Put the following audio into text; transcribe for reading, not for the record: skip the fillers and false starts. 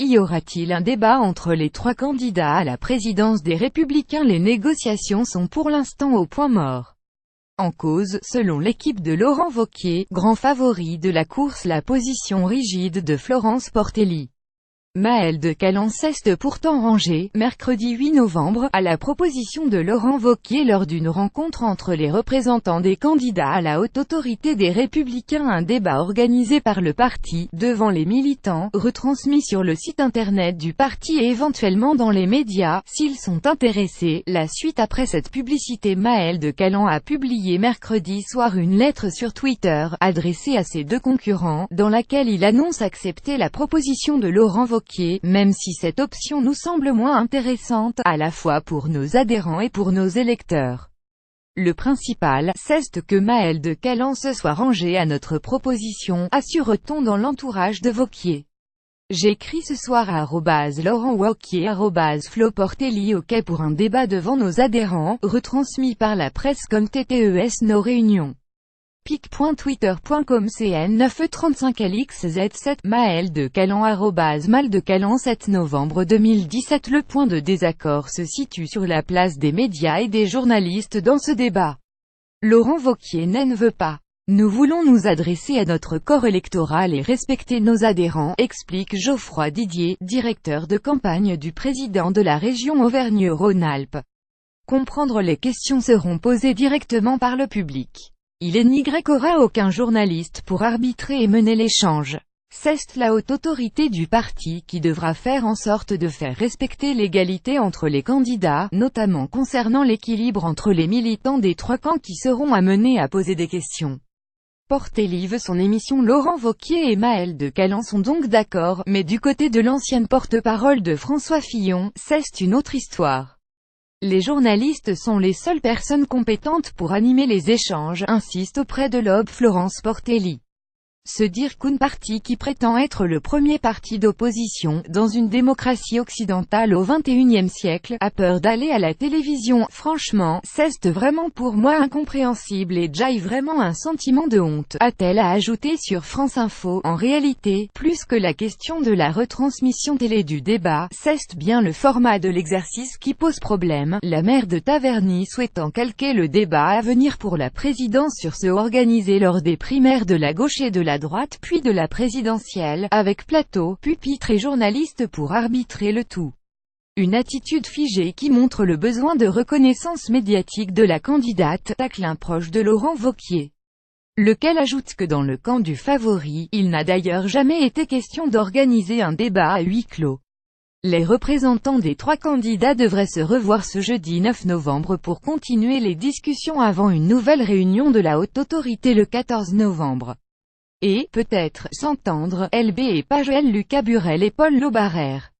Y aura-t-il un débat entre les trois candidats à la présidence des Républicains? Les négociations sont pour l'instant au point mort. En cause, selon l'équipe de Laurent Wauquiez, grand favori de la course, la position rigide de Florence Portelli. Maëlle de Caland s'est pourtant rangée, mercredi 8 novembre, à la proposition de Laurent Wauquiez lors d'une rencontre entre les représentants des candidats à la haute autorité des Républicains. Un débat organisé par le parti, devant les militants, retransmis sur le site internet du parti et éventuellement dans les médias, s'ils sont intéressés. La suite après cette publicité. Maëlle de Caland a publié mercredi soir une lettre sur Twitter, adressée à ses deux concurrents, dans laquelle il annonce accepter la proposition de Laurent Wauquiez, même si cette option nous semble moins intéressante, à la fois pour nos adhérents et pour nos électeurs. Le principal, c'est que Maëlle de Caland se soit rangée à notre proposition, assure-t-on dans l'entourage de Wauquiez. J'écris ce soir à @Laurent Wauquiez @FloPortelli OK pour un débat devant nos adhérents, retransmis par la presse comme TTES nos réunions. pic.twitter.com CN935LXZ7 Maëlle de Caland @Maldecaland 7 novembre 2017. Le point de désaccord se situe sur la place des médias et des journalistes dans ce débat. Laurent Wauquiez ne veut pas. Nous voulons nous adresser à notre corps électoral et respecter nos adhérents, explique Geoffroy Didier, directeur de campagne du président de la région Auvergne-Rhône-Alpes. Comprendre les questions seront posées directement par le public. Il n'y aura aucun journaliste pour arbitrer et mener l'échange. C'est la haute autorité du parti qui devra faire en sorte de faire respecter l'égalité entre les candidats, notamment concernant l'équilibre entre les militants des trois camps qui seront amenés à poser des questions. Portelli veut son émission. Laurent Wauquiez et Maëlle de Caland sont donc d'accord, mais du côté de l'ancienne porte-parole de François Fillon, c'est une autre histoire. Les journalistes sont les seules personnes compétentes pour animer les échanges, insiste auprès de l'OB Florence Portelli. Se dire qu'un parti qui prétend être le premier parti d'opposition, dans une démocratie occidentale au XXIe siècle, a peur d'aller à la télévision, franchement, c'est vraiment pour moi incompréhensible et j'ai vraiment un sentiment de honte, a-t-elle ajouté sur France Info. En réalité, plus que la question de la retransmission télé du débat, c'est bien le format de l'exercice qui pose problème, la maire de Taverny souhaitant calquer le débat à venir pour la présidence sur ceux organisés lors des primaires de la gauche et de la droite puis de la présidentielle, avec plateau, pupitre et journalistes pour arbitrer le tout. Une attitude figée qui montre le besoin de reconnaissance médiatique de la candidate, tacle un proche de Laurent Wauquiez. Lequel ajoute que dans le camp du favori, il n'a d'ailleurs jamais été question d'organiser un débat à huis clos. Les représentants des trois candidats devraient se revoir ce jeudi 9 novembre pour continuer les discussions avant une nouvelle réunion de la haute autorité le 14 novembre. Et, peut-être, s'entendre, LB et Pagel, Lucas Burel et Paul Laubarrère.